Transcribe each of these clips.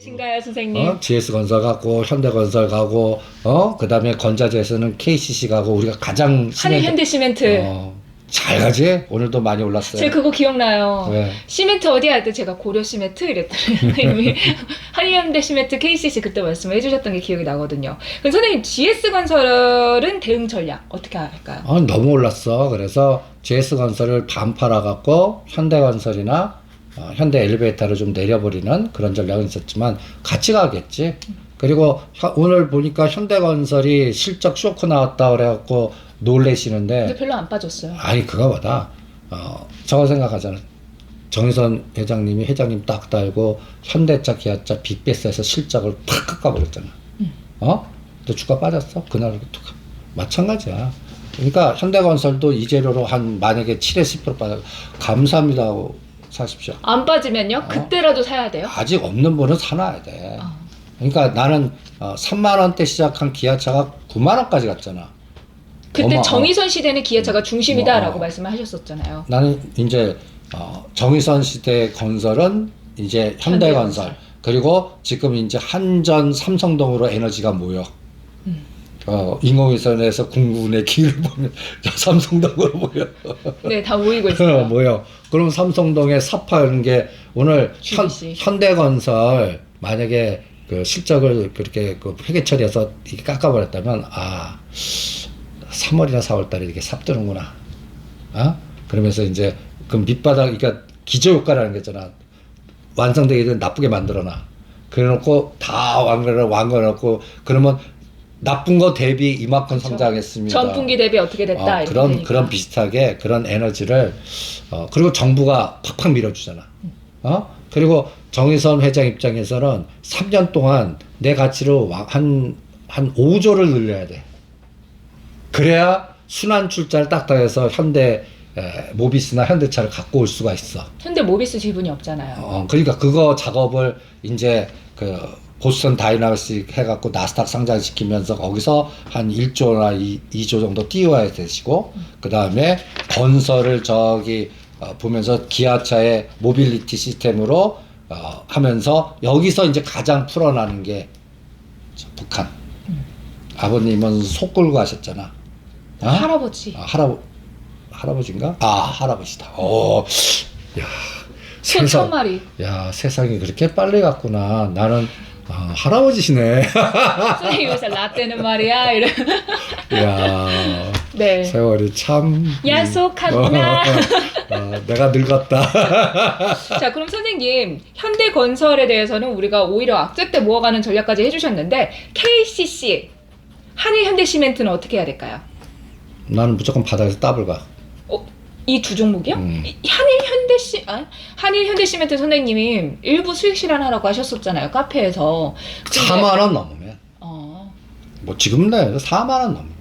신가요, 선생님? GS건설 가고 현대건설 가고 그다음에 건자재에서는 KCC 가고 우리가 가장 한일현대시멘트. 잘 가지? 오늘도 많이 올랐어요. 제가 그거 기억나요. 왜? 시멘트 어디 할 때 제가 고려시멘트 이랬더니 선생님이 한일현대시멘트 KCC 그때 말씀해 주셨던 게 기억이 나거든요. 그럼 선생님 GS건설은 대응 전략 어떻게 할까요? 너무 올랐어. 그래서 GS건설을 반 팔아갖고 현대건설이나 현대 엘리베이터를 좀 내려버리는 그런 전략은 있었지만 같이 가겠지. 그리고 오늘 보니까 현대건설이 실적 쇼크 나왔다 그래갖고 놀래시는데 근데 별로 안 빠졌어요. 아니 그거보다 저거 생각하잖아. 정의선 회장님 딱 달고 현대차 기아차 빅베스에서 실적을 팍 깎아버렸잖아. 근데 주가 빠졌어. 그날부터 마찬가지야. 그러니까 현대건설도 이 재료로 한 만약에 7에서 10% 빠져 감사합니다 하고 사십시오. 안 빠지면요? 그때라도 사야 돼요? 아직 없는 분은 사놔야 돼. 그러니까 나는 3만 원대 시작한 기아차가 9만 원까지 갔잖아. 그때 정의선 시대는 기아차가 중심이다라고 말씀을 하셨었잖아요. 나는 이제 정의선 시대 건설은 이제 현대건설 그리고 지금 이제 한전 삼성동으로 에너지가 모여. 인공위성에서 궁극의 길을 보면 삼성동으로 모여. 네, 다 모이고 있어요. 모여. 그럼 삼성동에 삽화 이런 게 오늘 현대건설 만약에 그 실적을 그렇게 그 회계 처리해서 이렇게 깎아버렸다면 3월이나 4월달에 이렇게 삽드는구나. 그러면서 이제 그 밑바닥 그러니까 기저효과라는 게 있잖아. 완성되기 전에 나쁘게 만들어놔. 그래놓고 다 완거해놓고 그러면 나쁜 거 대비 이만큼 성장했습니다. 전분기 대비 어떻게 됐다. 그런 비슷하게 그런 에너지를 그리고 정부가 팍팍 밀어주잖아. 그리고 정의선 회장 입장에서는 3년 동안 내 가치로 한 5조를 늘려야 돼. 그래야 순환 출자를 딱딱해서 현대 모비스나 현대차를 갖고 올 수가 있어. 현대 모비스 지분이 없잖아요. 그러니까 그거 작업을 이제 그 보스턴 다이나믹스 해갖고 나스닥 상장시키면서 거기서 한 1조나 2조 정도 띄워야 되시고 그 다음에 건설을 보면서 기아차의 모빌리티 시스템으로 하면서 여기서 이제 가장 풀어나는 게 북한. 아버님은 소 끌고 가셨잖아. 할아버지. 할아버지인가? 할아버지다. 야. 소 1000마리. 야, 세상이 그렇게 빨리 갔구나. 나는 할아버지시네. 선생님 요새 라떼는 말이야. 이런. 야, 네. 세월이 참. 야속하구나. 내가 늙었다. 자, 그럼 선생님 현대건설에 대해서는 우리가 오히려 악재 때 모아가는 전략까지 해주셨는데 KCC, 한일현대시멘트는 어떻게 해야 될까요? 나는 무조건 바닥에서 더블 가. 이 두 종목이요? 한일현대시멘트 선생님이 일부 수익 실현하라고 하셨었잖아요. 카페에서. 4만 원 넘으면. 뭐 지금 내도 4만 원 넘으면.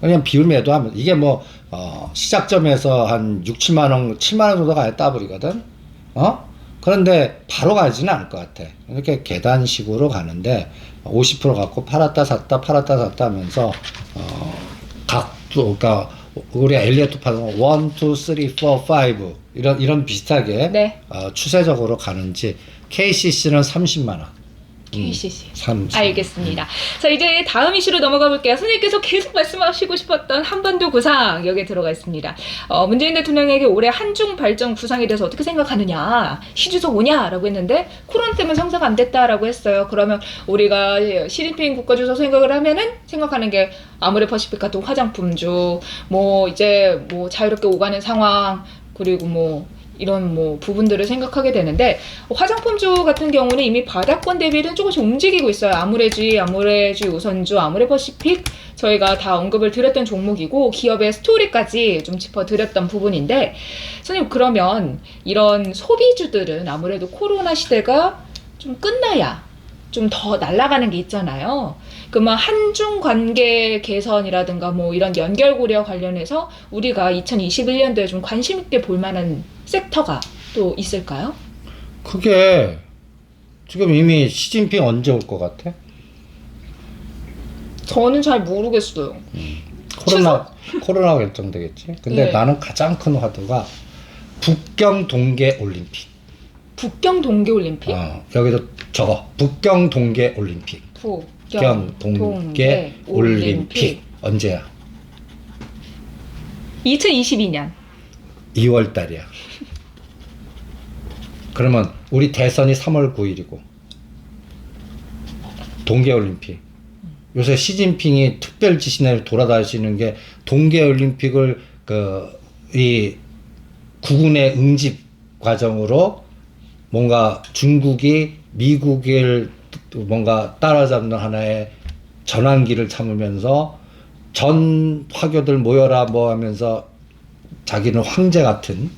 그냥 비율 매도하면 이게 시작점에서 한 6, 7만 원, 7만 원 정도 가야 더블이거든. 그런데 바로 가지는 않을 것 같아. 이렇게 계단식으로 가는데 50% 갖고 팔았다 샀다 하면서 그러니까 우리 엘리어트 파동 1, 2, 3, 4, 5 이런 비슷하게 네. 추세적으로 가는지 KCC는 30만 원. KCC. 30. 알겠습니다. 자, 이제 다음 이슈로 넘어가 볼게요. 선생님께서 계속 말씀하시고 싶었던 한반도 구상 여기에 들어가 있습니다. 문재인 대통령에게 올해 한중 발전 구상에 대해서 어떻게 생각하느냐, 시주석 오냐라고 했는데 코로나 때문에 성사가 안 됐다라고 했어요. 그러면 우리가 시진핑 국가주석 생각을 하면은 생각하는 게 아모레퍼시픽 같은 화장품주, 이제 자유롭게 오가는 상황, 그리고 이런 부분들을 생각하게 되는데 화장품주 같은 경우는 이미 바닥권 대비는 조금씩 움직이고 있어요. 아모레주의 우선주, 아모레퍼시픽 저희가 다 언급을 드렸던 종목이고 기업의 스토리까지 좀 짚어드렸던 부분인데 선생님 그러면 이런 소비주들은 아무래도 코로나 시대가 좀 끝나야 좀 더 날아가는 게 있잖아요. 그러면 한중 관계 개선이라든가 이런 연결고리와 관련해서 우리가 2021년도에 좀 관심 있게 볼 만한 섹터가 또 있을까요? 그게 지금 이미 시진핑 언제 올 것 같아? 저는 잘 모르겠어요. 코로나 결정되겠지. 근데 네. 나는 가장 큰 화두가 북경 동계 올림픽. 북경 동계올림픽? 여기도 적어. 북경 동계올림픽. 북경 동계올림픽. 언제야? 2022년. 2월 달이야. 그러면 우리 대선이 3월 9일이고 동계올림픽. 요새 시진핑이 특별 지시내로 돌아다니시는 게 동계올림픽을 이 국군의 응집 과정으로 뭔가 중국이 미국을 뭔가 따라잡는 하나의 전환기를 참으면서 전 화교들 모여라 뭐 하면서 자기는 황제 같은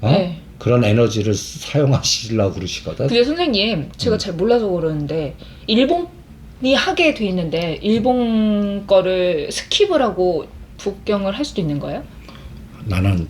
네. 그런 에너지를 사용하시려고 그러시거든. 근데 선생님, 제가 잘 몰라서 그러는데 일본이 하게 돼 있는데 일본 거를 스킵을 하고 북경을 할 수도 있는 거예요? 나는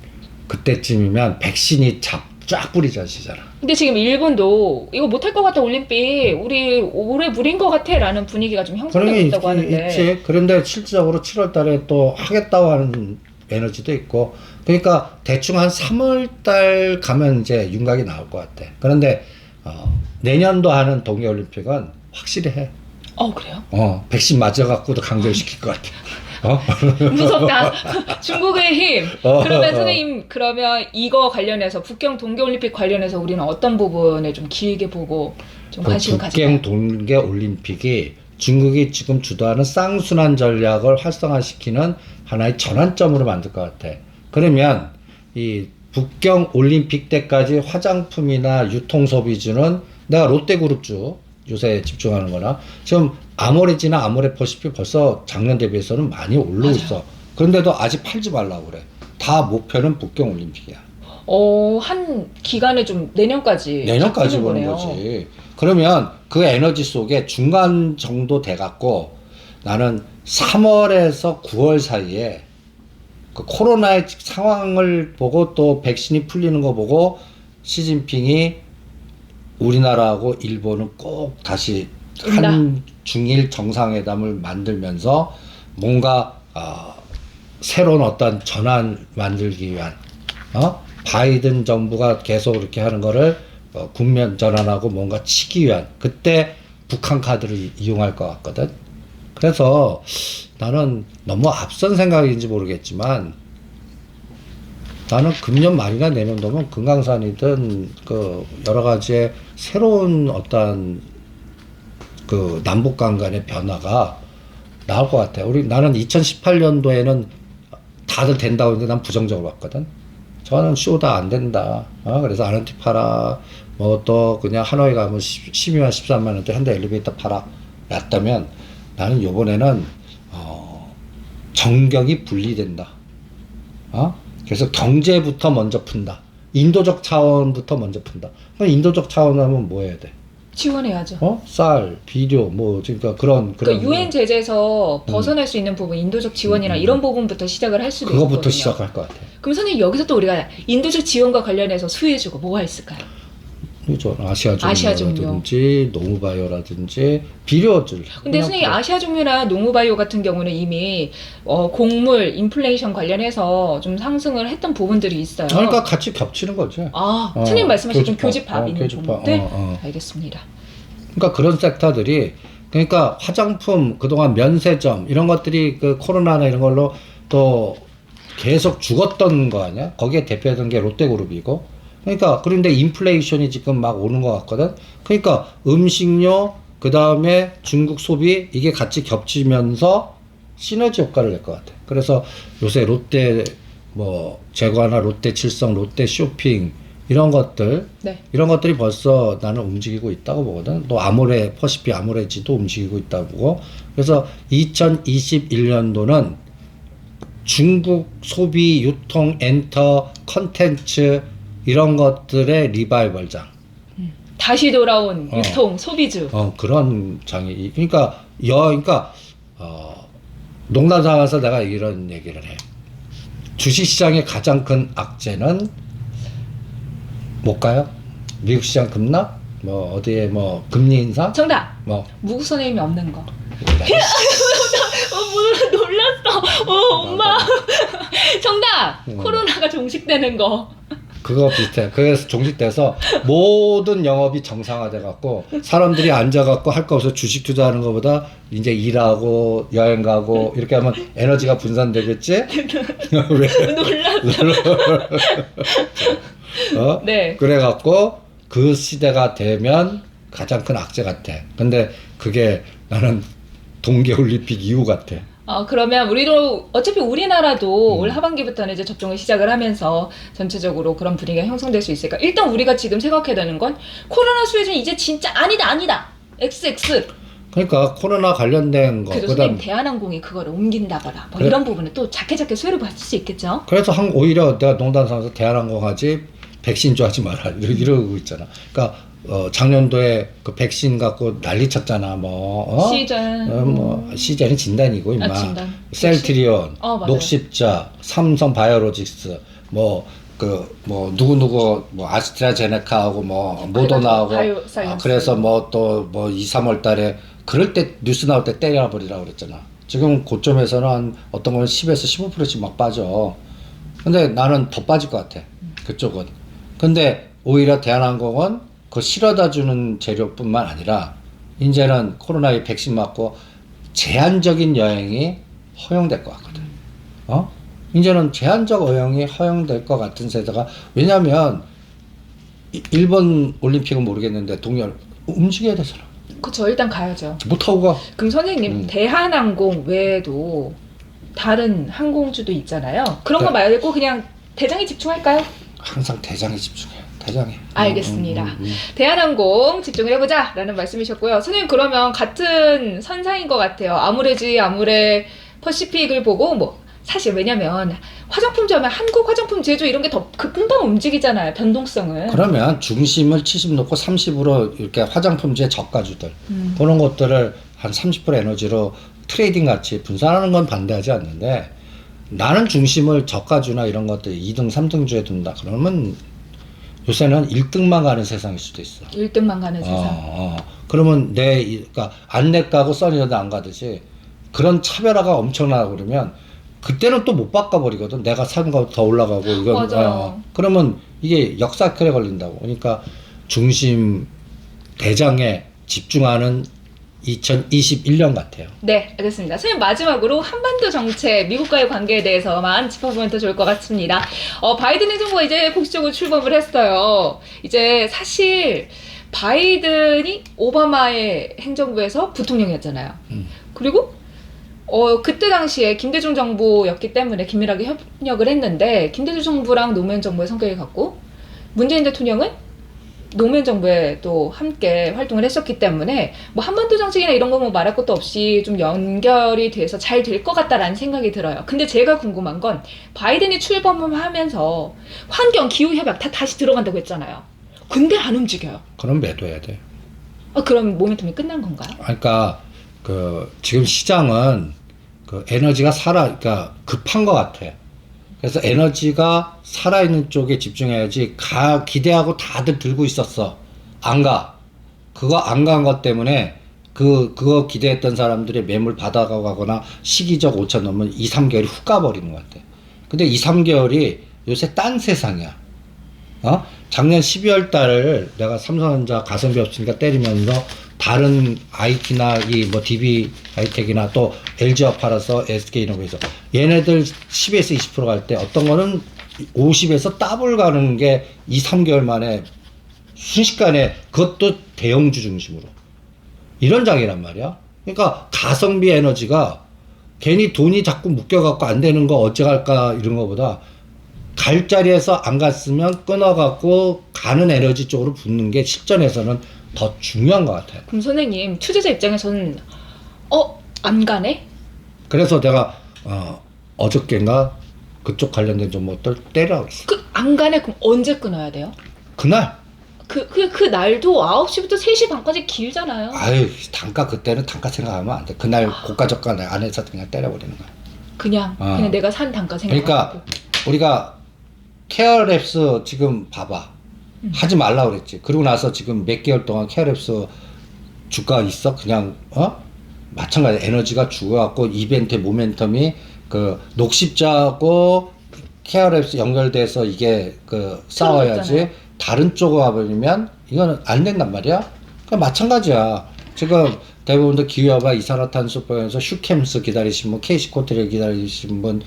그때쯤이면 백신이 쫙 뿌리져지잖아. 근데 지금 일본도 이거 못할 것 같아 올림픽 우리 올해 무리인 것 같아 라는 분위기가 좀 형성되고 있다고 하는데 있지. 그런데 실질적으로 7월 달에 또 하겠다고 하는 에너지도 있고 그러니까 대충 한 3월 달 가면 이제 윤곽이 나올 것 같아. 그런데 내년도 하는 동계올림픽은 확실히 해. 그래요? 백신 맞아갖고도 강제시킬 것 같아. 무섭다. 중국의 힘. 그러면 선생님 그러면 이거 관련해서 북경 동계올림픽 관련해서 우리는 어떤 부분에 좀 길게 보고 좀 관심을 가질까요? 북경 동계올림픽이 중국이 지금 주도하는 쌍순환 전략을 활성화시키는 하나의 전환점으로 만들 것 같아. 그러면 이 북경 올림픽 때까지 화장품이나 유통 소비주는 내가 롯데그룹주 요새 집중하는 거나 지금 아모레지나 아모레퍼시픽 벌써 작년 대비해서는 많이 오르고 있어. 그런데도 아직 팔지 말라고 그래. 다 목표는 북경 올림픽이야. 한 기간을 좀 내년까지 보는 거지. 그러면 그 에너지 속에 중간 정도 돼갖고 나는 3월에서 9월 사이에 그 코로나의 상황을 보고 또 백신이 풀리는 거 보고 시진핑이 우리나라하고 일본은 꼭 다시 한중일 정상회담을 만들면서 뭔가 새로운 어떤 전환 만들기 위한 바이든 정부가 계속 이렇게 하는 거를 국면 전환하고 뭔가 치기 위한 그때 북한 카드를 이용할 것 같거든. 그래서 나는 너무 앞선 생각인지 모르겠지만 나는 금년 말이나 내년도면 금강산이든 그 여러 가지의 새로운 어떤 그 남북 간의 변화가 나올 것 같아. 나는 2018년도에는 다들 된다고 했는데 난 부정적으로 봤거든. 저는 쇼다 안 된다. 그래서 아르티 팔아. 뭐 또 그냥 하노이 가면 12만 13만 원대 현대 엘리베이터 팔아. 였다면 나는 요번에는 정경이 분리된다. 그래서 경제부터 먼저 푼다. 인도적 차원부터 먼저 푼다. 그럼 인도적 차원 하면 뭐 해야 돼? 지원해야죠. 쌀, 비료, 뭐, 그러니까 그런. 유엔 제재에서 벗어날 수 있는 부분, 인도적 지원이나 이런 부분부터 시작을 할 수도 있거든요. 그거부터 시작할 것 같아. 그럼 선생님 여기서 또 우리가 인도적 지원과 관련해서 수혜주고 뭐가 있을까요? 그죠. 아시아종류라든지 농우바이오라든지 비료들. 근데 선생님 아시아종류나 농우바이오 같은 경우는 이미 곡물, 인플레이션 관련해서 좀 상승을 했던 부분들이 있어요. 그러니까 같이 겹치는 거죠. 선생님 말씀하신 교집합 있는 교집합. 부분들? 알겠습니다. 그러니까 그런 섹터들이 그러니까 화장품 그동안 면세점 이런 것들이 그 코로나나 이런 걸로 또 계속 죽었던 거 아니야? 거기에 대표했던 게 롯데그룹이고. 그러니까 그런데 인플레이션이 지금 막 오는 것 같거든. 그러니까 음식료 그 다음에 중국 소비 이게 같이 겹치면서 시너지 효과를 낼 것 같아. 그래서 요새 롯데 뭐 제과나 롯데 칠성, 롯데 쇼핑 이런 것들 이런 것들이 벌써 나는 움직이고 있다고 보거든. 또 아모레 퍼시픽 아모레지도 움직이고 있다고 보고. 그래서 2021년도는 중국 소비 유통 엔터 컨텐츠 이런 것들의 리바이벌장. 다시 돌아온 유통 소비주. 그런 장이. 그러니까 농담 삼아서 내가 이런 얘기를 해. 주식시장의 가장 큰 악재는 뭘까요? 미국 시장 급락? 뭐 어디에 뭐 금리 인상? 정답. 뭐 무국 선생님이 없는 거. 놀랐어. 엄마. 정답. 코로나가 종식되는 거. 그거 비슷해. 그래서 종식돼서 모든 영업이 정상화돼 갖고 사람들이 앉아 갖고 할 거 없어 주식 투자하는 것보다 이제 일하고 여행 가고 이렇게 하면 에너지가 분산되겠지? 왜? 놀랐어. 네. 그래 갖고 그 시대가 되면 가장 큰 악재 같아. 근데 그게 나는 동계올림픽 이후 같아. 그러면 우리도 어차피 우리나라도 올 하반기부터는 이제 접종을 시작을 하면서 전체적으로 그런 분위기가 형성될 수 있으니까 일단 우리가 지금 생각해야 되는 건 코로나 수혜는 이제 진짜 아니다 XX. 그러니까 코로나 관련된 거. 그래서 선생님 대한항공이 그거를 옮긴다거나 뭐 그래. 이런 부분은 또 작게 수혜를 받을 수 있겠죠. 그래서 오히려 내가 농담 삼아서 대한항공 하지 백신 좋아하지 마라 이러고 있잖아. 그러니까 작년도에 그 백신 갖고 난리 쳤잖아. 시즌. 시즌이 진단이고 임마. 진단. 셀트리온, 맞아요. 녹십자, 삼성 바이오로직스, 누구 아스트라제네카하고 모더나하고 바이오사이언스. 그래서 또 2, 3월 달에 그럴 때 뉴스 나올 때 때려버리라고 그랬잖아. 지금 고점에서는 한 어떤 거는 10에서 15%씩 막 빠져. 근데 나는 더 빠질 것 같아. 그쪽은. 근데 오히려 대한항공은 그 실어다 주는 재료뿐만 아니라 이제는 코로나에 백신 맞고 제한적인 여행이 허용될 것 같거든. 이제는 제한적 여행이 허용될 것 같은 세대가, 왜냐면 일본 올림픽은 모르겠는데 동열 움직여야 되잖아. 그쵸, 일단 가야죠. 못 타고 가. 그럼 선생님 대한항공 외에도 다른 항공주도 있잖아요. 그런 거 네. 말고 그냥 대장에 집중할까요? 항상 대장에 집중해. 대장에. 알겠습니다. 대한항공 집중을 해보자 라는 말씀이셨고요. 선생님 그러면 같은 선상인 것 같아요. 아무래 퍼시픽을 보고 사실 왜냐면 화장품주 하면 한국 화장품 제조 이런 게 더 금방 움직이잖아요. 변동성은. 그러면 중심을 70 놓고 30으로 이렇게 화장품제 저가주들 그런 것들을 한 30% 에너지로 트레이딩 같이 분산하는 건 반대하지 않는데, 나는 중심을 저가주나 이런 것들 2등, 3등 주에 둔다. 그러면 요새는 1등만 가는 세상일 수도 있어. 1등만 가는 세상. 그러면 그러니까 안내 가고 써니어도 안 가듯이 그런 차별화가 엄청나고 그러면 그때는 또 못 바꿔버리거든. 내가 산 거 더 올라가고 이건. 맞아요. 그러면 이게 역사클에 걸린다고. 그러니까 중심 대장에 집중하는 2021년 같아요. 네, 알겠습니다. 선생님 마지막으로 한반도 정책, 미국과의 관계에 대해서만 짚어보면 더 좋을 것 같습니다. 바이든 행정부가 이제 공식적으로 출범을 했어요. 이제 사실 바이든이 오바마의 행정부에서 부통령이었잖아요. 그리고 그때 당시에 김대중 정부였기 때문에 긴밀하게 협력을 했는데, 김대중 정부랑 노무현 정부의 성격이 같고 문재인 대통령은 노무현 정부에 또 함께 활동을 했었기 때문에 한반도 정책이나 이런 거 말할 것도 없이 좀 연결이 돼서 잘 될 것 같다라는 생각이 들어요. 근데 제가 궁금한 건 바이든이 출범을 하면서 환경, 기후협약 다 다시 들어간다고 했잖아요. 근데 안 움직여요. 그럼 매도해야 돼. 그럼 모멘텀이 끝난 건가요? 그러니까 지금 시장은 에너지가 그러니까 급한 것 같아. 그래서 에너지가 살아있는 쪽에 집중해야지. 기대하고 다들 들고 있었어. 안 가. 그거 안 간 것 때문에 그거 기대했던 사람들이 매물 받아가거나 시기적 오차 넘으면 2, 3개월이 훅 가버리는 것 같아. 근데 2, 3개월이 요새 딴 세상이야. 작년 12월 달을 내가 삼성전자 가성비 없으니까 때리면서 다른 IT나 DB 하이텍이나 또 LG와 팔아서 SK이노베이션 얘네들 10에서 20% 갈 때 어떤 거는 50에서 더블 가는 게 2, 3개월 만에 순식간에, 그것도 대형주 중심으로 이런 장이란 말이야. 그러니까 가성비 에너지가 괜히 돈이 자꾸 묶여갖고 안 되는 거 어찌할까 이런 거보다 갈 자리에서 안 갔으면 끊어갖고 가는 에너지 쪽으로 붙는 게 실전에서는 더 중요한 것 같아요. 그럼 선생님, 투자자 입장에서는 안 가네? 그래서 내가 어저께인가 그쪽 관련된 종목들 때리라고 했어. 안 가네? 그럼 언제 끊어야 돼요? 그날. 그 날도 9시부터 3시 반까지 길잖아요. 아유, 그때는 단가 생각하면 안 돼. 그날 고가 저가 안에서 그냥 때려버리는 거야. 그냥 내가 산 단가 생각하고. 그러니까 우리가 케어랩스 지금 봐봐. 하지 말라 그랬지. 그러고 나서 지금 몇 개월 동안 케어랩스 주가 있어? 그냥 마찬가지 에너지가 죽어갖고 이벤트 모멘텀이 녹십자하고 케어랩스 연결돼서 이게 싸워야지 그렇잖아요. 다른 쪽으로 가버리면 이거는 안 된단 말이야. 그 마찬가지야. 지금 대부분도 기후여파 이산화탄소병에서 슈캠스 기다리신 분, 케이시코트를 기다리신 분,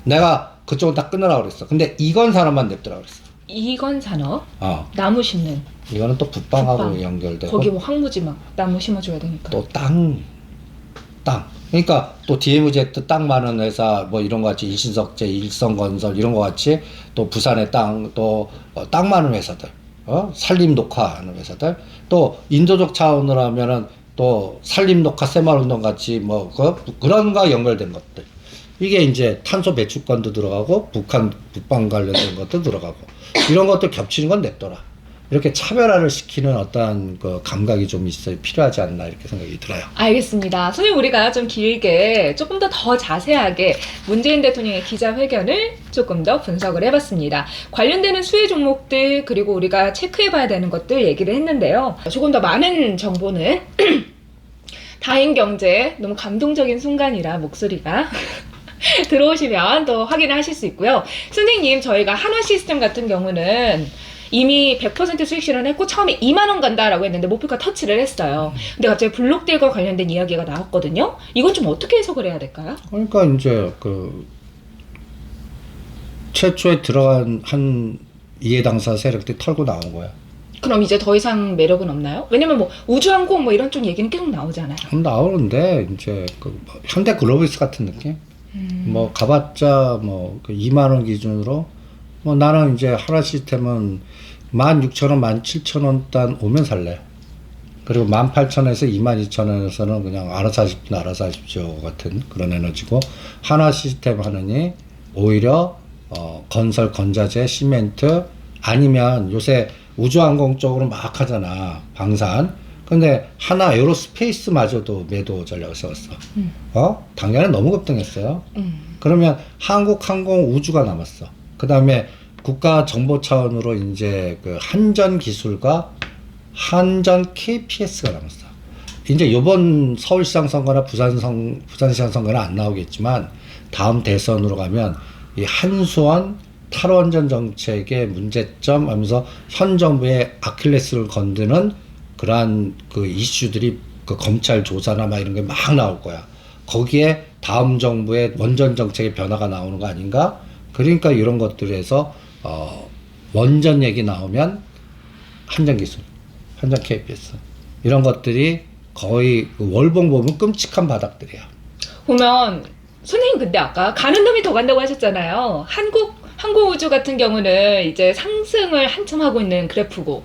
내가 그쪽은 다 끊으라고 그랬어. 근데 이건 사람만 냅두라고 그랬어. 이건 산업, 어, 나무 심는, 이거는 또 북방하고 북방. 연결되고 거기 뭐 황무지 막 나무 심어줘야 되니까. 또 땅. 그러니까 또 DMZ 땅 많은 회사 뭐 이런 거 같이 일신석재, 일성건설 이런 거 같이 또 부산의 땅, 또 땅 많은 회사들, 산림 녹화하는 회사들, 또 인도적 차원으로 하면은 또 산림 녹화 새마을운동 같이 뭐 그런 거 연결된 것들. 이게 이제 탄소 배출권도 들어가고 북방 관련된 것도 들어가고 이런 것도 겹치는 건 냅둬라. 이렇게 차별화를 시키는 어떠한 그 감각이 좀 있어야 필요하지 않나 이렇게 생각이 들어요. 알겠습니다. 선생님, 우리가 좀 길게 조금 더 자세하게 문재인 대통령의 기자회견을 조금 더 분석을 해봤습니다. 관련되는 수혜 종목들 그리고 우리가 체크해봐야 되는 것들 얘기를 했는데요. 조금 더 많은 정보는 다인경제 너무 감동적인 순간이라 목소리가 들어오시면 또 확인을 하실 수 있고요. 선생님, 저희가 한화시스템 같은 경우는 이미 100% 수익 실현했고 처음에 2만 원 간다라고 했는데 목표가 터치를 했어요. 근데 갑자기 블록딜과 관련된 이야기가 나왔거든요. 이건 좀 어떻게 해석을 해야 될까요? 그러니까 이제 최초에 들어간 한 이해 당사 세력들이 털고 나온 거야. 그럼 이제 더 이상 매력은 없나요? 왜냐면 뭐 우주항공 뭐 이런 쪽 얘기는 계속 나오잖아요. 나오는데 이제 뭐 현대글로비스 같은 느낌? 뭐 가봤자 뭐 2만 원 기준으로 뭐 나는 이제 하나시스템은 16,000원, 17,000원 단 오면 살래. 그리고 18,000원에서 22,000원에서는 그냥 알아서 하십시오 같은 그런 에너지고, 하나시스템 하느니 오히려 건설, 건자재, 시멘트 아니면 요새 우주항공 쪽으로 막 하잖아, 방산. 근데 하나 에어로스페이스마저도 매도 전략을 세웠어. 당연히 너무 급등했어요. 그러면 한국항공 우주가 남았어. 그 다음에 국가 정보 차원으로 이제 한전 기술과 한전 KPS가 남았어. 이제 요번 서울시장 선거나 부산시장 선거는 안 나오겠지만 다음 대선으로 가면 이 한수원 탈원전 정책의 문제점 하면서 현 정부의 아킬레스를 건드는 그러한 이슈들이 검찰 조사나 막 이런 게 막 나올 거야. 거기에 다음 정부의 원전 정책의 변화가 나오는 거 아닌가? 그러니까 이런 것들에서 원전 얘기 나오면 한전기술, 한전 KPS 이런 것들이 거의 월봉 보면 끔찍한 바닥들이야. 보면 선생님, 근데 아까 가는 놈이 더 간다고 하셨잖아요. 항공우주 같은 경우는 이제 상승을 한참 하고 있는 그래프고,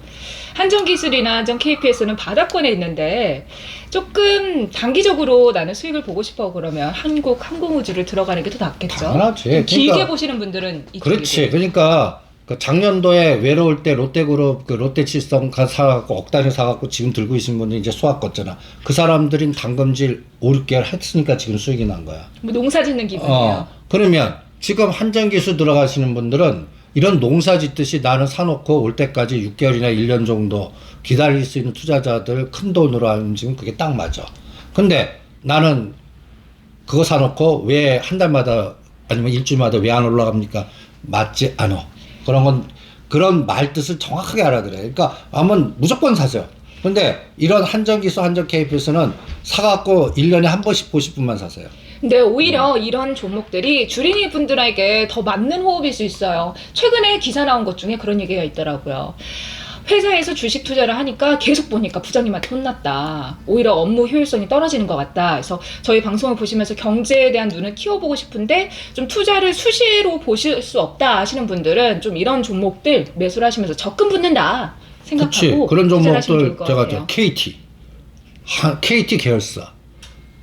한전기술이나 한전 KPS는 바닥권에 있는데 조금 단기적으로 나는 수익을 보고 싶어 그러면 항공우주를 들어가는 게 더 낫겠죠? 당연하지. 길게 보시는 분들은 이쪽이고. 그렇지. 그러니까 작년도에 외로울 때 롯데그룹 롯데칠성 사갖고 억 단위 사갖고 지금 들고 계신 분들 이제 수확 껐잖아. 그 사람들은 당금질 5, 6개월 했으니까 지금 수익이 난 거야. 뭐 농사 짓는 기분이에요. 그러면 지금 한전기술 들어가시는 분들은 이런 농사 짓듯이 나는 사놓고 올 때까지 6개월이나 1년 정도 기다릴 수 있는 투자자들 큰 돈으로 하면 지금 그게 딱 맞아. 근데 나는 그거 사놓고 왜 한 달마다 아니면 일주일마다 왜 안 올라갑니까? 맞지 않아. 그런 말 뜻을 정확하게 알아들어요. 그러니까 한번 무조건 사세요. 근데 이런 한전기술, 한전 KPS는 사갖고 1년에 한 번씩 보실 분만 사세요. 근데 오히려 이런 종목들이 주린이 분들에게 더 맞는 호흡일 수 있어요. 최근에 기사 나온 것 중에 그런 얘기가 있더라고요. 회사에서 주식 투자를 하니까 계속 보니까 부장님한테 혼났다. 오히려 업무 효율성이 떨어지는 것 같다. 그래서 저희 방송을 보시면서 경제에 대한 눈을 키워보고 싶은데 좀 투자를 수시로 보실 수 없다 하시는 분들은 좀 이런 종목들 매수를 하시면서 적금 붙는다 생각하고 그런 투자를 하시면 종목들 좋을 것 제가 같아요. KT 계열사,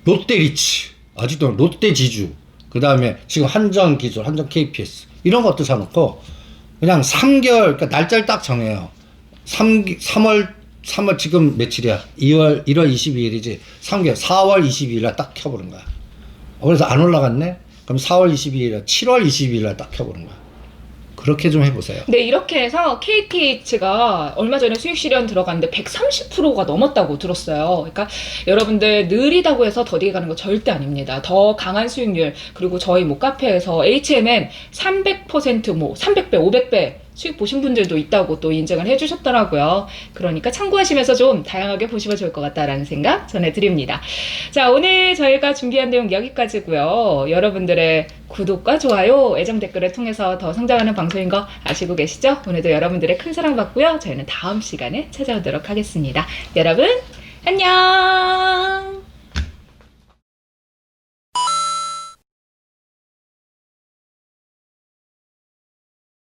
롯데리치, 아직도 롯데지주, 그 다음에 지금 한전기술, 한전 KPS 이런 것도 사놓고 그냥 3개월, 그러니까 날짜를 딱 정해요. 3월 지금 며칠이야? 1월 22일이지. 3개월, 4월 22일 날 딱 켜보는 거야. 그래서 안 올라갔네? 그럼 4월 22일, 7월 22일 날 딱 켜보는 거야. 그렇게 좀 해보세요. 네, 이렇게 해서 KTH가 얼마 전에 수익 실현 들어갔는데 130%가 넘었다고 들었어요. 그러니까 여러분들 느리다고 해서 더디게 가는 거 절대 아닙니다. 더 강한 수익률, 그리고 저희 뭐 카페에서 HMM 300% 뭐 300배, 500배 수익 보신 분들도 있다고 또 인증을 해주셨더라고요. 그러니까 참고하시면서 좀 다양하게 보시면 좋을 것 같다라는 생각 전해드립니다. 자, 오늘 저희가 준비한 내용 여기까지고요. 여러분들의 구독과 좋아요, 애정 댓글을 통해서 더 성장하는 방송인 거 아시고 계시죠? 오늘도 여러분들의 큰 사랑 받고요. 저희는 다음 시간에 찾아오도록 하겠습니다. 여러분, 안녕!